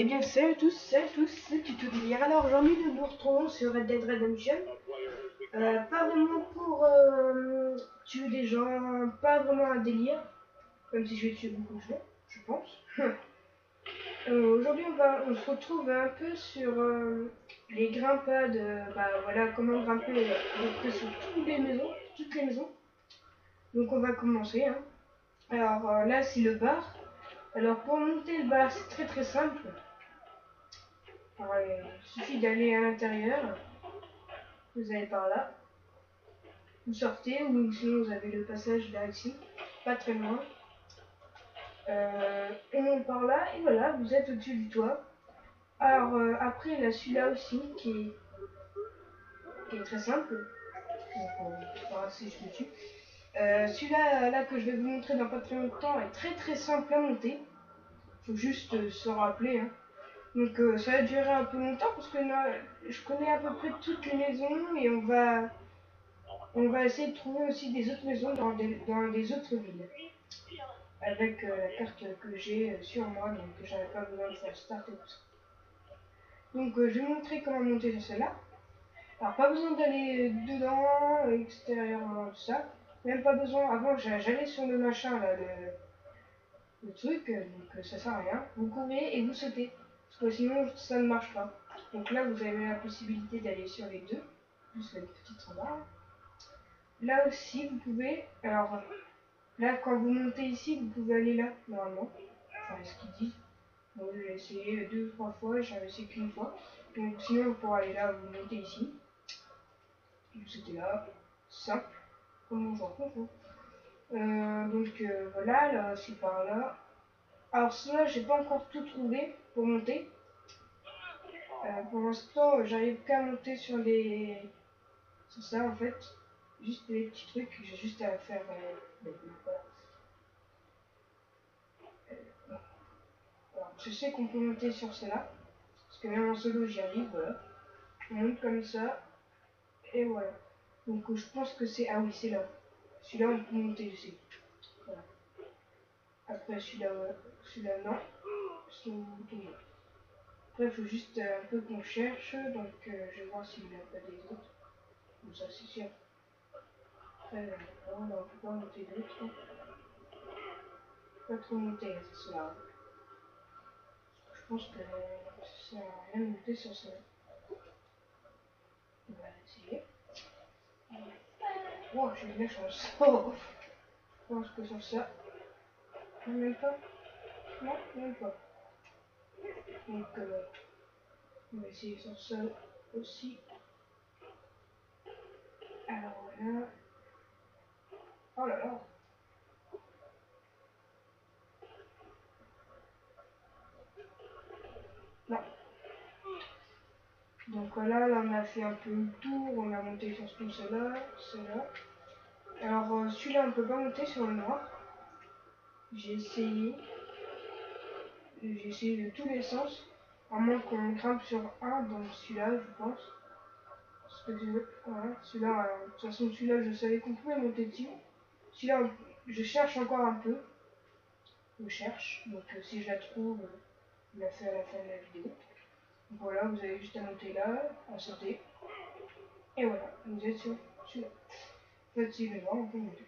Eh bien salut à tous, c'est Tuto Délire. Alors aujourd'hui nous nous retrouvons sur Red Dead Redemption. Pas vraiment pour tuer des gens, pas vraiment un délire, même si je vais tuer beaucoup de gens, je pense. Aujourd'hui on se retrouve un peu sur les grimpades, voilà comment grimper un peu sur toutes les maisons. Donc on va commencer. Hein. Alors là c'est le bar. Alors pour monter le bar c'est très simple. Alors, il suffit d'aller à l'intérieur, vous allez par là, vous sortez, ou sinon vous avez le passage là ici, pas très loin. On monte par là, et voilà, vous êtes au-dessus du toit. Alors après, il y a celui-là aussi qui est très simple. Donc, on va voir si je le tue. Celui-là là, que je vais vous montrer dans pas très longtemps est très simple à monter. Faut juste se rappeler. Hein. Donc ça va durer un peu longtemps parce que là, je connais à peu près toutes les maisons et on va essayer de trouver aussi des autres maisons dans des autres villes. Avec la carte que j'ai sur moi, donc j'avais pas besoin de faire start et tout ça. Donc je vais vous montrer comment monter sur celle-là. Alors pas besoin d'aller dedans, extérieurement, tout ça. Même pas besoin, avant j'allais sur le machin là, le truc, donc ça sert à rien. Vous courez et vous sautez, parce que sinon ça ne marche pas. Donc là vous avez la possibilité d'aller sur les deux, plus la petite en bas. Là aussi vous pouvez, alors là quand vous montez ici vous pouvez aller là, normalement. Enfin ce qu'ils disent. Donc j'ai essayé 2 ou 3 fois, j'avais essayé qu'une fois. Donc sinon pour aller là vous montez ici. C'était là, simple, comme on joue en concours. Voilà, là c'est par là. Alors cela j'ai pas encore tout trouvé pour monter. Pour l'instant j'arrive qu'à monter sur sur ça en fait. Juste les petits trucs, j'ai juste à faire voilà. Alors, je sais qu'on peut monter sur cela, parce que même en solo j'y arrive, voilà. On monte comme ça, et voilà. Donc je pense que c'est... Ah oui, c'est là. Celui-là on peut monter aussi. Voilà. Après celui-là non. Sinon on peut monter. Après il faut juste un peu qu'on cherche, donc je vais voir s'il n'y a pas des autres. Comme ça c'est sûr. Après non, on peut pas monter d'autres. Pas trop monter, c'est cela. Je pense que ça sert à rien de monter sur ça. On va essayer. Oh, j'ai eu de la chance. Oh, je pense que sur ça. Non, même pas. Non, même pas. Donc, on va essayer sur ça aussi. Alors voilà. Oh là là. Non. Donc voilà, là on a fait un peu le tour. On a monté sur tout cela. Alors celui-là on peut pas monter sur le noir. J'ai essayé. J'ai essayé de tous les sens. À moins qu'on grimpe sur un, donc celui-là je pense. Parce que voilà, celui-là, de toute façon celui-là je savais qu'on pouvait monter dessus. Celui-là je cherche encore un peu. Je cherche, donc si je la trouve, je la fais à la fin de la vidéo. Donc voilà, vous avez juste à monter là, à sauter. Et voilà, vous êtes sur celui-là. En fait, si le noir, on peut monter.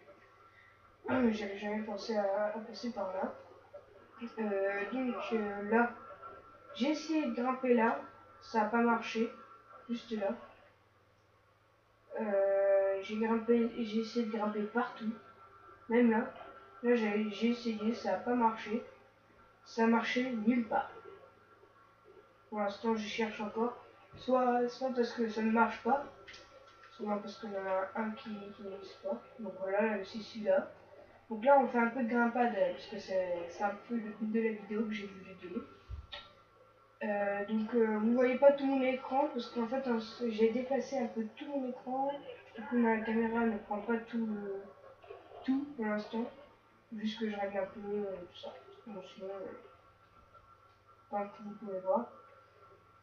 J'avais jamais pensé à passer par là. Là, j'ai essayé de grimper là, ça n'a pas marché, juste là. J'ai essayé de grimper partout, même là. Là, j'ai essayé, ça n'a pas marché. Ça a marché nulle part. Pour l'instant, je cherche encore. Soit parce que ça ne marche pas, soit parce qu'il y en a un qui n'existe pas. Donc voilà, c'est celui-là. Donc là, on fait un peu de grimpade, parce que c'est un peu le but de la vidéo que j'ai voulu donner. Vous voyez pas tout mon écran, parce qu'en fait, j'ai déplacé un peu tout mon écran. Du coup, ma caméra ne prend pas tout pour l'instant. Juste que je règle un peu tout ça. Bon, sinon, comme vous pouvez voir.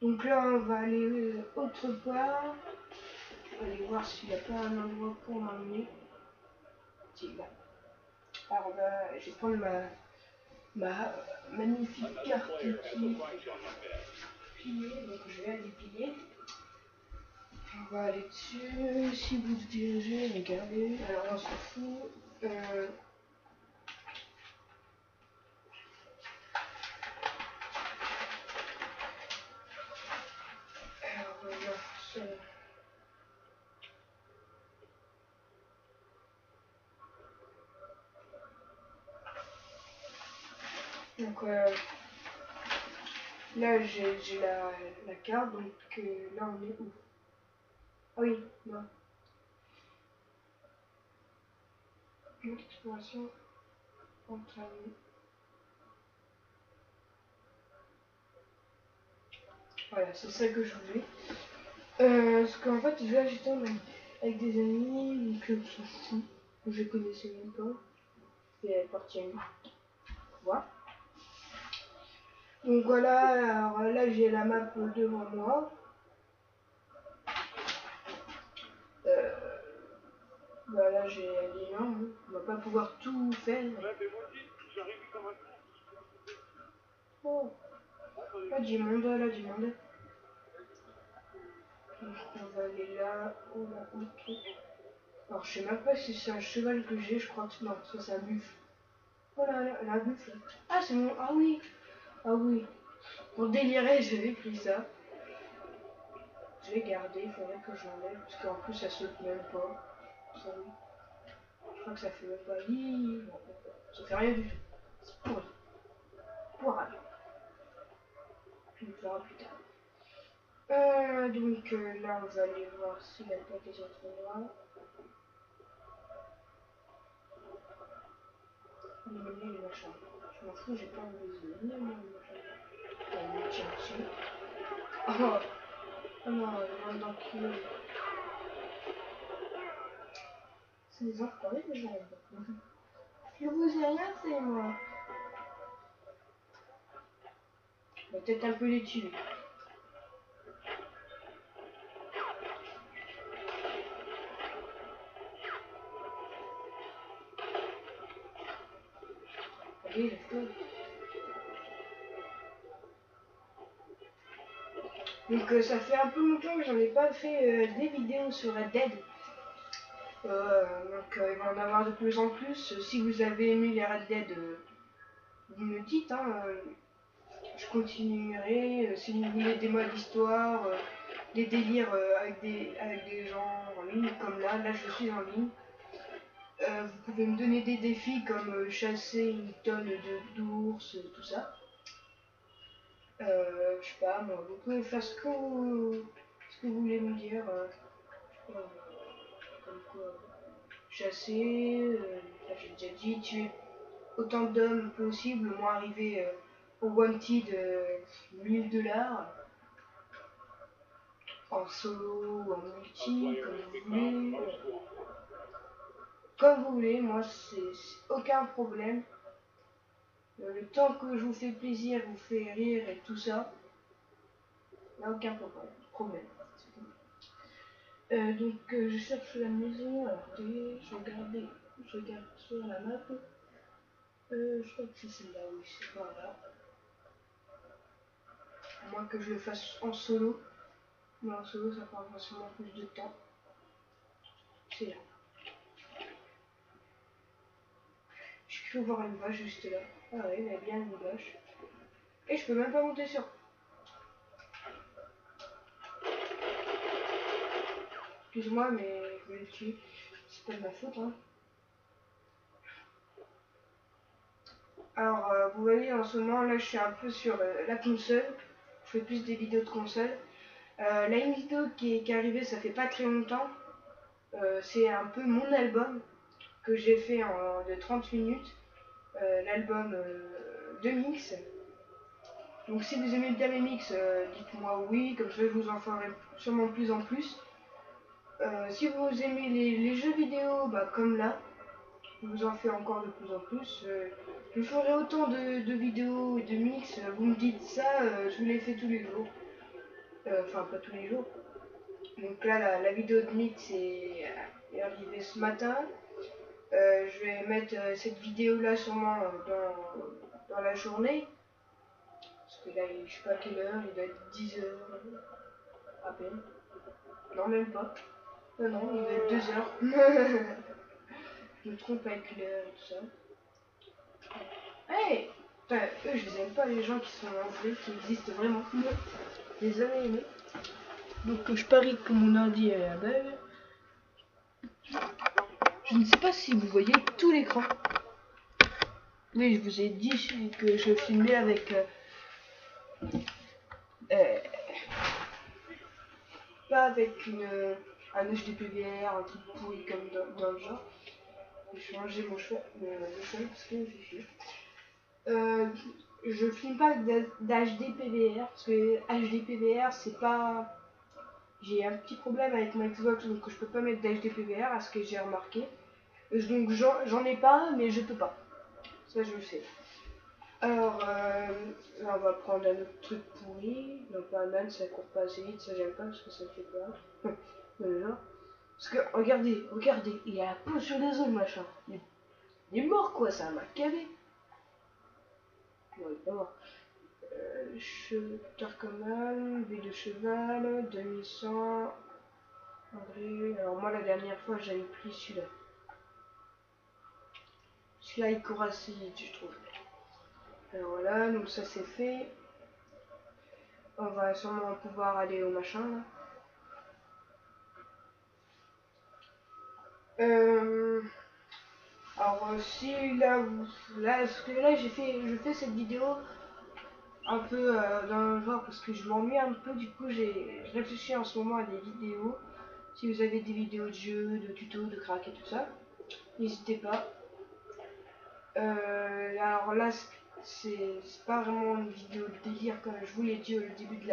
Donc là, on va aller autre part. On va aller voir s'il n'y a pas un endroit pour m'emmener. Si, là. Alors, je vais prendre ma magnifique carte qui est pliée, donc je vais aller plier. On va aller dessus. Si vous dirigez, regardez. Alors on s'en fout. Alors voilà. Donc là j'ai la carte, donc là on est où? Ah oui, non. Exploration entre amis. Voilà, c'est ça que je voulais. Parce qu'en fait, là j'étais avec des amis, donc qui sont fous, que je connaissais même pas. Et elle est partie à une fois. Donc voilà, alors là j'ai la map devant moi. Voilà, j'ai les mains, hein. On va pas pouvoir tout faire. Oh, là du monde, là du monde. Donc on va aller là, oh là, ok. Alors je sais même pas si c'est un cheval que j'ai, je crois que non, ça c'est un buffle. Oh là là, la buffle. Ah c'est mon, ah oui, ah oui. Pour délirer, j'avais pris ça. Je vais garder, il faudrait que je l'enlève, parce qu'en plus ça saute même pas. Ça, oui. Je crois que ça fait même pas. Bon, ça fait rien du tout. C'est pourri. Poirade. On le verra plus tard. Donc là, on va aller voir s'il n'y a pas des autres endroits. Éliminer les machins. Je m'en fous, j'ai pas envie de les éliminer, moi, les machins. On me tire dessus. Oh, oh non, le monde d'enculé. C'est des enfoirés que j'aime. Je vous ai rien fait, moi. On va peut-être un peu les tuer. Allez, lève-toi. Donc ça fait un peu longtemps que j'en ai pas fait des vidéos sur Red Dead. Donc il va en avoir de plus en plus. Si vous avez aimé les Red Dead, vous me dites, hein, je continuerai. Si vous voulez des modes d'histoire, des délires avec des gens en ligne, comme là je suis en ligne. Vous pouvez me donner des défis comme chasser une tonne d'ours, tout ça. Je sais pas, moi, vous pouvez faire ce que vous voulez me dire. Comme quoi, chasser, j'ai déjà dit, tuer autant d'hommes possible, moi arriver au wanted $1000 en solo ou en multi, comme vous voulez, moi c'est aucun problème. Le temps que je vous fais plaisir, vous fais rire et tout ça, il n'y a aucun problème. Donc je cherche la maison, alors je regarde sur la map. Je crois que c'est celle-là, oui, c'est par là. À moins que je le fasse en solo. Mais en solo, ça prendra sûrement plus de temps. C'est là. J'ai cru voir une vache juste là. Ah ouais, il y a bien une vache. Et je peux même pas monter sur. Excuse-moi, mais je vais le tuer. C'est pas de ma faute, hein. Alors, vous voyez, en ce moment, là, je suis un peu sur la console. Je fais plus des vidéos de console. Là, une vidéo qui est arrivée, ça fait pas très longtemps. C'est un peu mon album que j'ai fait de 30 minutes. L'album de mix. Donc si vous aimez bien mes mix, dites-moi oui, comme ça je vous en ferai sûrement de plus en plus. Si vous aimez les jeux vidéo, bah, comme là, je vous en fais encore de plus en plus. Je ferai autant de vidéos et de mix, vous me dites ça, je vous les fais tous les jours. Enfin pas tous les jours. Donc là la vidéo de mix est arrivée ce matin. Je vais mettre cette vidéo là sûrement dans la journée. Parce que là, je sais pas à quelle heure, il doit être 10 heures à peine. Non, même pas. Non, non, il doit être 2 heures. Je me trompe avec l'heure et tout ça. Hey! Enfin, eux, je les aime pas, les gens qui sont en vrai, qui existent vraiment. Je les ai jamais aimés. Donc, je parie que mon ordi est à balle. Je ne sais pas si vous voyez tout l'écran. Oui, je vous ai dit que je filmais avec pas avec un HDPVR, un truc pourri comme dans le genre. J'ai changé mon choix, le choix parce que j'ai fait. Je filme pas d'HDPVR parce que HDPVR c'est pas. J'ai un petit problème avec mon Xbox donc je peux pas mettre d'HDPVR à ce que j'ai remarqué. Donc j'en ai pas mais je peux pas. Ça je le sais. Alors là on va prendre un autre truc pourri. Non pas un âne, ça court pas assez vite, ça j'aime pas parce que ça me fait peur. Non. Parce que regardez, il a la peau sur les os le machin. Il est mort quoi, ça m'a cavé. Non, il est pas mort. Tarcoman, vie de cheval, 2100. André. Alors moi la dernière fois j'avais pris celui-là. Celui-là il court assez vite je trouve. Alors voilà, donc ça c'est fait. On va sûrement pouvoir aller au machin là. Alors si là, parce que là je fais cette vidéo un peu dans le genre parce que je m'ennuie un peu, du coup je réfléchis en ce moment à des vidéos. Si vous avez des vidéos de jeux, de tutos, de crack et tout ça, n'hésitez pas. Alors là c'est pas vraiment une vidéo de délire comme je vous l'ai dit au début de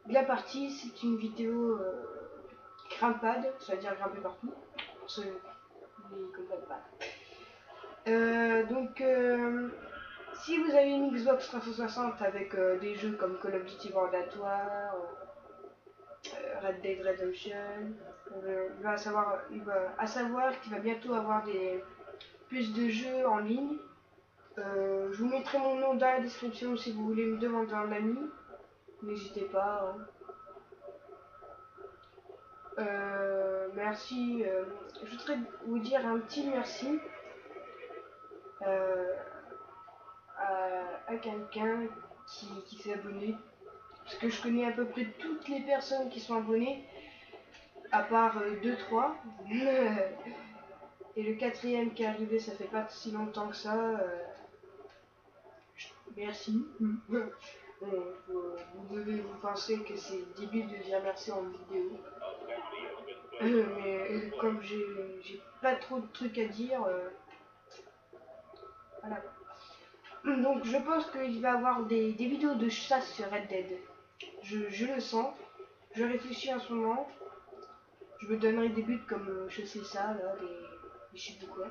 la partie, c'est une vidéo grimpade, ça veut dire grimper partout, pour ceux qui ne comprennent pas. Donc si vous avez une Xbox 360 avec des jeux comme Call of Duty World War, Red Dead Redemption, il va à savoir qu'il va bientôt avoir plus de jeux en ligne. Je vous mettrai mon nom dans la description si vous voulez me demander un ami. N'hésitez pas. Merci. Je voudrais vous dire un petit merci à quelqu'un qui s'est abonné. Parce que je connais à peu près toutes les personnes qui sont abonnées, à part 2-3. Et le quatrième qui est arrivé, ça fait pas si longtemps que ça. Merci. Vous devez vous penser que c'est débile de dire merci en vidéo. Mais comme j'ai pas trop de trucs à dire, voilà. Donc je pense qu'il va y avoir des vidéos de chasse sur Red Dead. Je le sens. Je réfléchis en ce moment. Je me donnerai des buts comme je sais ça, là, des je sais plus quoi.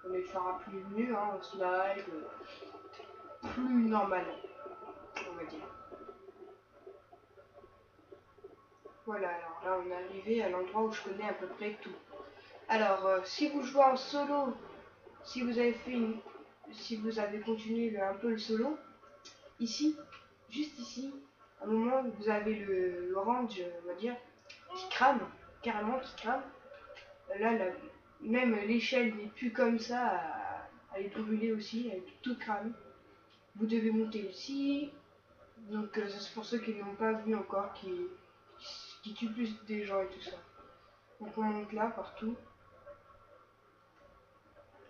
On les fera plus mieux, hein, en slide, plus normal, on va dire. Voilà, alors là on est arrivé à l'endroit où je connais à peu près tout. Alors, si vous jouez en solo, si vous avez continué un peu le solo, ici, juste ici, à un moment vous avez l'orange, on va dire, qui crame, carrément qui crame. Là, même l'échelle n'est plus comme ça, elle est brûlée aussi, elle est toute cramée. Vous devez monter ici, donc c'est pour ceux qui ne l'ont pas vu encore, qui tuent plus des gens et tout ça. Donc on monte là, partout.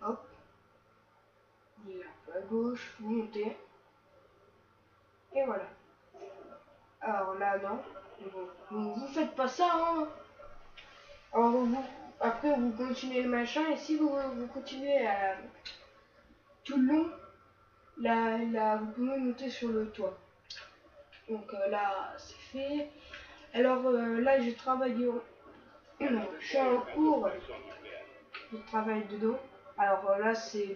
Hop. Vous allez un peu à gauche, vous montez. Et voilà. Alors là, non. Vous faites pas ça, hein. Alors après, vous continuez le machin, et si vous continuez tout le long, là, vous pouvez monter sur le toit. Donc là, c'est fait. Alors là, j'ai travaillé, je suis en cours de travail dedans. Alors là, c'est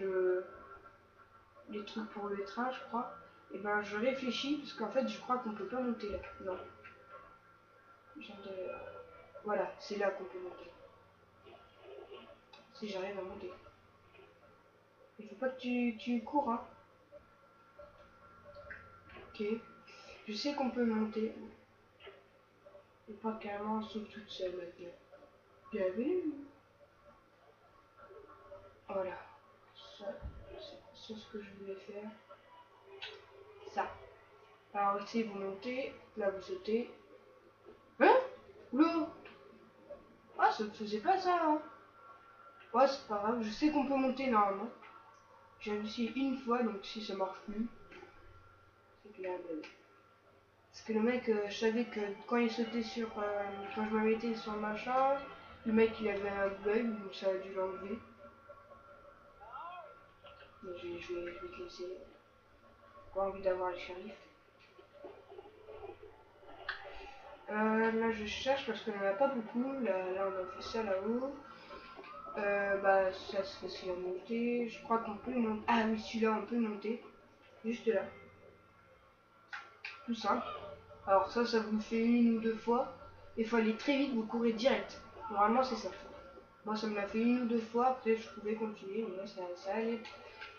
les trucs pour le train, je crois. Et ben, je réfléchis, parce qu'en fait, je crois qu'on peut pas monter là. Non. Voilà, c'est là qu'on peut monter. si j'arrive à monter. Il faut pas que tu cours, hein. Ok. Je sais qu'on peut monter. Et pas carrément sauf toute seule maintenant. Bien vu. Voilà. Ça, c'est ce que je voulais faire. Ça. Alors ici vous montez, là vous sautez. Hein? Oula! Ah, ça ne faisait pas ça, hein. Ouais, c'est pas grave, je sais qu'on peut monter normalement. J'ai réussi une fois, donc si ça marche plus, c'est que là, parce que le mec, je savais que quand il sautait sur, quand je me mettais sur le machin, le mec il avait un bug, donc ça a dû l'enlever. Mais je vais te laisser. Pas envie d'avoir le shérif. Là je cherche parce qu'on en a pas beaucoup. Là on a fait ça là-haut. Bah ça c'est facile à monter. Je crois qu'on peut monter. Ah oui, celui-là on peut monter. Juste là. Tout simple. Alors ça vous fait une ou deux fois. Il faut aller très vite, vous courez direct. Normalement c'est ça. Moi ça me l'a fait une ou deux fois, après je pouvais continuer, mais là ça allait.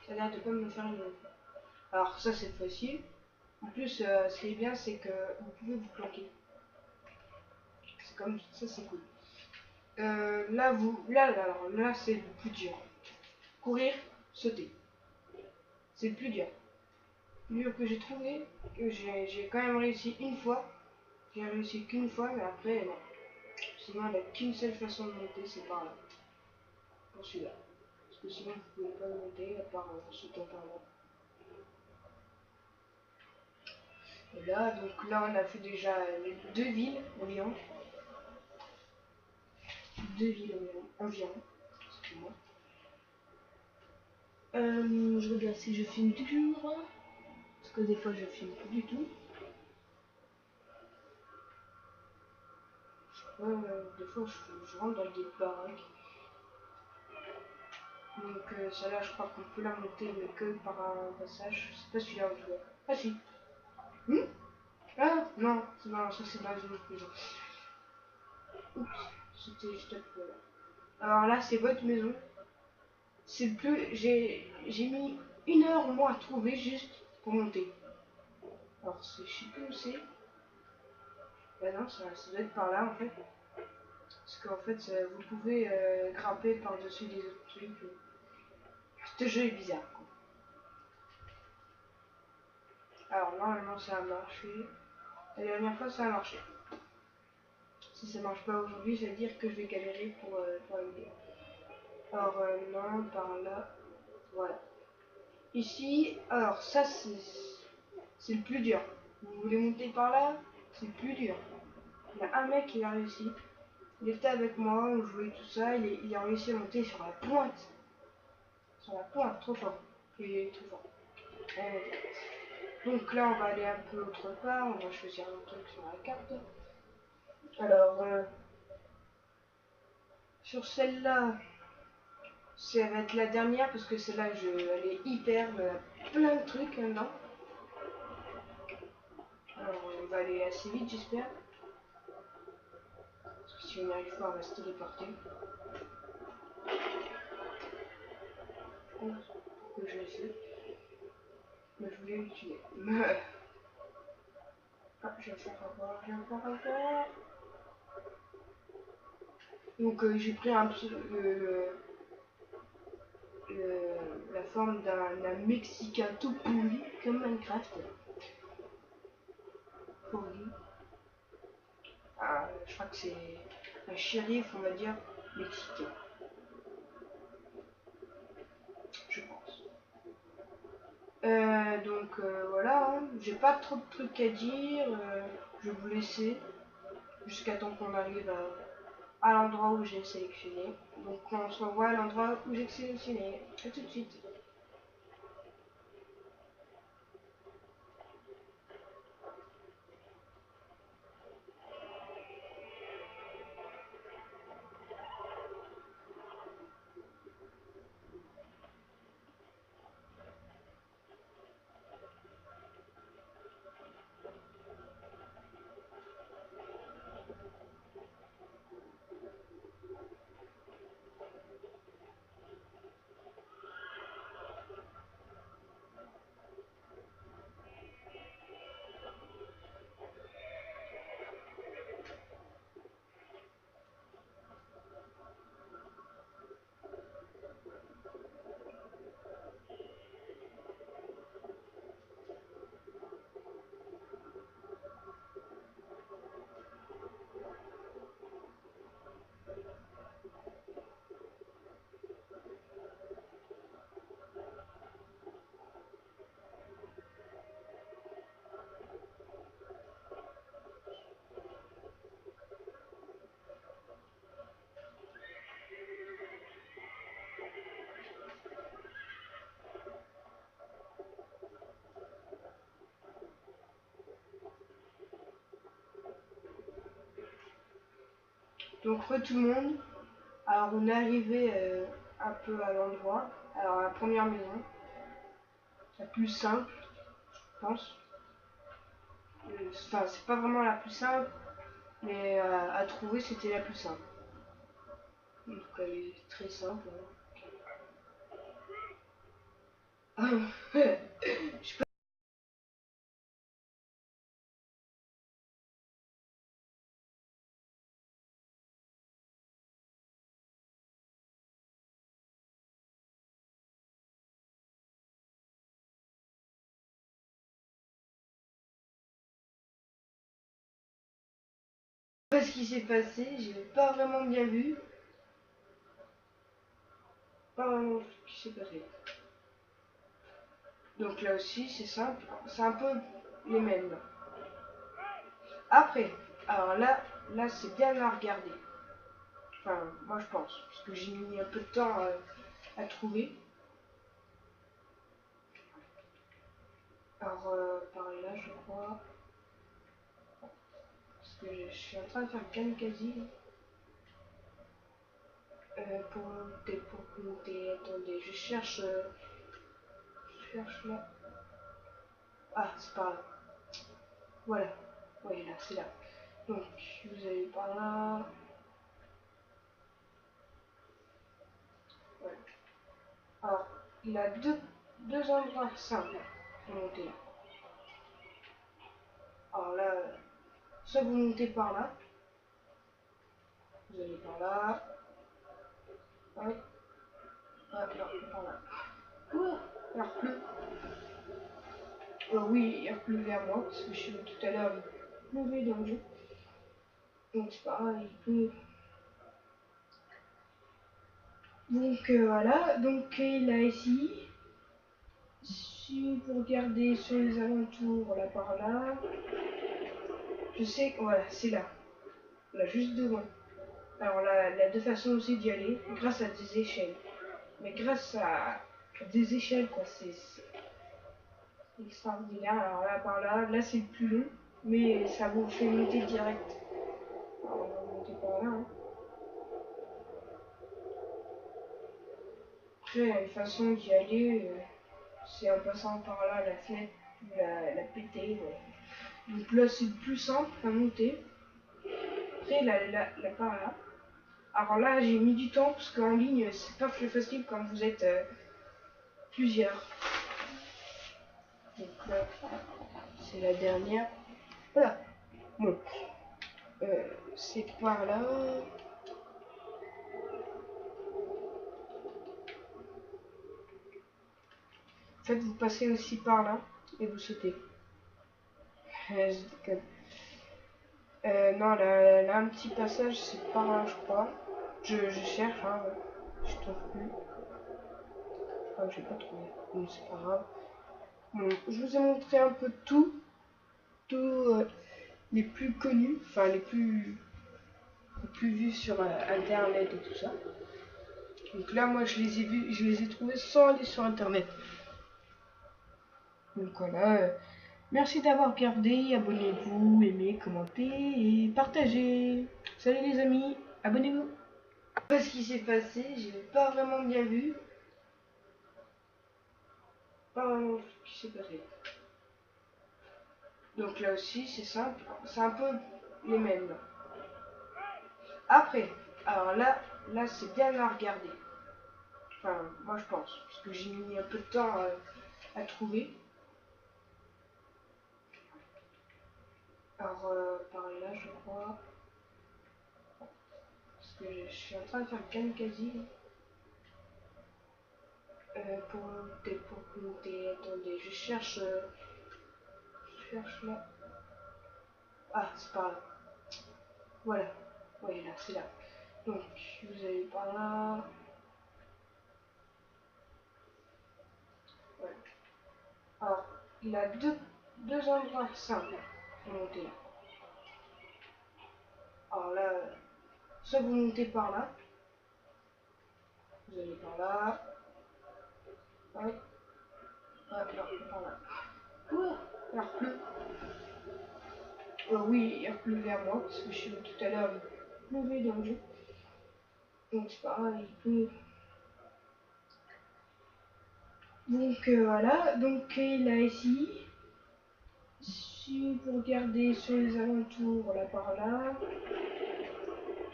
Ça a l'air de pas me faire une fois. Alors ça c'est facile. En plus ce qui est bien c'est que vous pouvez vous planquer. C'est comme ça, c'est cool. Là c'est le plus dur. Courir, sauter. C'est le plus dur. Le plus dur que j'ai trouvé, que j'ai quand même réussi une fois. J'ai réussi qu'une fois, mais après non. Sinon il n'y a qu'une seule façon de monter, c'est par là. Pour celui-là. Parce que sinon vous pouvez pas monter à part sautant par là. Et là, donc là on a fait déjà les deux villes environ. Deux villes environ. Excuse-moi. Je regarde si je filme toujours. Parce que des fois je filme plus du tout. Des fois je rentre dans des baraques. Donc celle-là je crois qu'on peut la monter mais que par un passage. C'est pas celui-là en tout cas. Ah si. Ah non, ça c'est dans une autre maison. Oups, c'était juste à là. Alors là c'est votre maison. C'est le plus. J'ai mis 1 heure moi à trouver juste pour monter. Alors je sais plus où c'est. Bah non, ça doit être par là en fait. Parce qu'en fait vous pouvez grimper par-dessus des autres trucs. Ce jeu est bizarre quoi. Alors normalement ça a marché. La dernière fois ça a marché. Si ça marche pas aujourd'hui, ça veut dire que je vais galérer pour la vidéo. Alors non, par là. Voilà. Ici, alors ça c'est le plus dur. Vous voulez monter par là, c'est le plus dur. Il y a un mec qui a réussi. Il était avec moi, on jouait tout ça, il a réussi à monter sur la pointe. Sur la pointe, trop fort. Il est trop fort. Donc là on va aller un peu autre part, on va choisir un truc sur la carte. Alors sur celle-là, ça va être la dernière parce que celle-là elle est hyper, plein de trucs maintenant. Alors on va aller assez vite j'espère. Parce que si on n'y arrive pas on va se téléporter. Que je l'ai fait. Mais je voulais l'utiliser. Ah, je vais faire avoir, je vais faire avoir. Donc j'ai pris un petit la forme d'un Mexicain tout pourri comme Minecraft. Pourri. Ah, je crois que c'est un shérif, on va dire, mexicain. Je pense. Voilà, hein. J'ai pas trop de trucs à dire. Je vais vous laisser jusqu'à temps qu'on arrive à l'endroit où j'ai sélectionné. Donc on se revoit à l'endroit où j'ai sélectionné. A tout de suite. Donc tout le monde. Alors on est arrivé un peu à l'endroit. Alors la première maison, la plus simple, je pense. Enfin, c'est pas vraiment la plus simple, mais à trouver c'était la plus simple. Donc elle est très simple. Hein. Je sais pas ce qui s'est passé, j'ai pas vraiment bien vu. Pas vraiment ce qui s'est passé. Donc là aussi c'est simple, c'est un peu les mêmes. Après, alors là c'est bien à regarder. Enfin, moi je pense, parce que j'ai mis un peu de temps à trouver. Alors par là je crois, parce que je suis en train de faire le kamikaze. Pour monter, attendez, je cherche là. Ah, c'est par là. Voilà. Oui, là, c'est là. Donc, vous allez par là. Ouais. Alors, il a deux endroits simples pour monter là. Alors là, soit vous montez par là. Vous allez par là. Hop. Ah, non, par là. Oh, il pleut. Oui, il pleut vers moi, parce que je suis tout à l'heure, il pleuvait dans le jeu. Donc, c'est pareil, il pleut. Donc voilà, donc il a ici, si vous regardez sur les alentours, là par là, je sais que voilà, c'est là juste devant. Alors là, il y a deux façons aussi d'y aller, grâce à des échelles. Mais grâce à des échelles, quoi, c'est extraordinaire. Alors là par là, là c'est le plus long, mais ça vous fait monter direct. Alors on va monter par là. Hein. Après, il y a une façon d'y aller. C'est en passant par là la fenêtre, la péter. Voilà. Donc là c'est le plus simple à monter. Après la par là. Alors là j'ai mis du temps parce qu'en ligne c'est pas plus facile quand vous êtes plusieurs. Donc là c'est la dernière. Voilà. Bon. C'est par là. En fait vous passez aussi par là et vous sautez. Je déconne. Non, là, un petit passage, c'est par là, je crois. Je cherche, hein, je trouve plus. Ah, j'ai pas trouvé. Bon, c'est pas grave. Bon, je vous ai montré un peu de tout. Les plus connus, enfin les plus vus sur internet et tout ça. Donc là, moi, je les ai vus, je les ai trouvés sans aller sur internet. Donc voilà. Merci d'avoir regardé. Abonnez-vous, aimez, commentez et partagez. Salut les amis, abonnez-vous. Je sais pas ce qui s'est passé, j'ai pas vraiment bien vu. Pas vraiment ce qui s'est passé. Donc là aussi c'est simple, c'est un peu les mêmes. Après, alors là c'est bien à regarder. Enfin, moi je pense, parce que j'ai mis un peu de temps à trouver. Alors par là je crois, parce que je suis en train de faire le kamikaze. Pour monter, attendez, je cherche là. Ah, c'est par là. Voilà. Oui, là, c'est là. Donc, vous allez par là. Ouais. Alors, il a deux endroits simples pour monter là. Alors là, soit vous montez par là. Vous allez par là. Hop. Ah, non, par là. Oh, il pleut. Oui, il pleut vers moi, parce que je suis tout à l'heure, mauvais dans le jeu. Donc c'est pareil, il peut... Donc voilà, donc il a ici. Si vous regardez sur les alentours, là par là,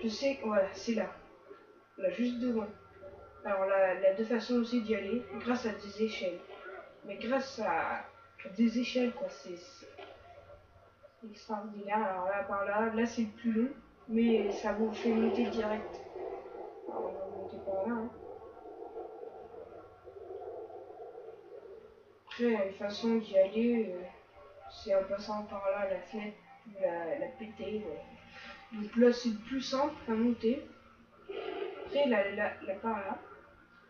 je sais que voilà, c'est là. Là, juste devant. Alors là, il y a deux façons aussi d'y aller, grâce à des échelles. Mais grâce à des échelles, quoi, c'est extraordinaire. Alors là, par là, là c'est le plus long, mais ça vous fait monter direct. Alors on va monter par là. Hein. Après, il y a une façon d'y aller, c'est en passant par là, la fenêtre, la péter. Ouais. Donc là, c'est le plus simple à monter. Après, là par là.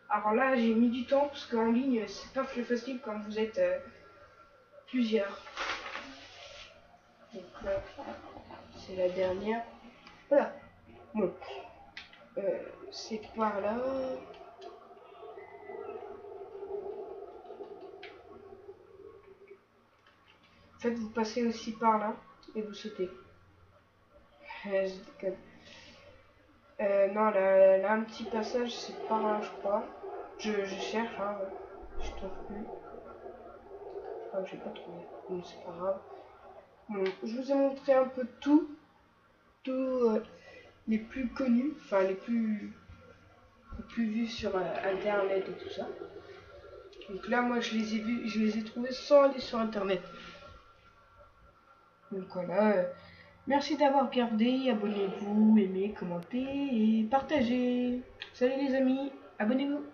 Alors là, j'ai mis du temps parce qu'en ligne, c'est pas plus facile quand vous êtes plusieurs. Donc là, c'est la dernière. Voilà. Bon. C'est par là. En fait, vous passez aussi par là et vous sautez. Je déconne. Non, là, un petit passage, c'est par là, je crois. Je cherche, hein, je trouve plus. Je crois que j'ai pas trouvé. Bon, c'est pas grave. Bon, je vous ai montré un peu tout. Les plus connus, enfin les plus vus sur internet et tout ça. Donc là, moi, je les ai vus, je les ai trouvés sans aller sur internet. Donc voilà. Merci d'avoir regardé, abonnez-vous, aimez, commentez et partagez. Salut les amis, abonnez-vous.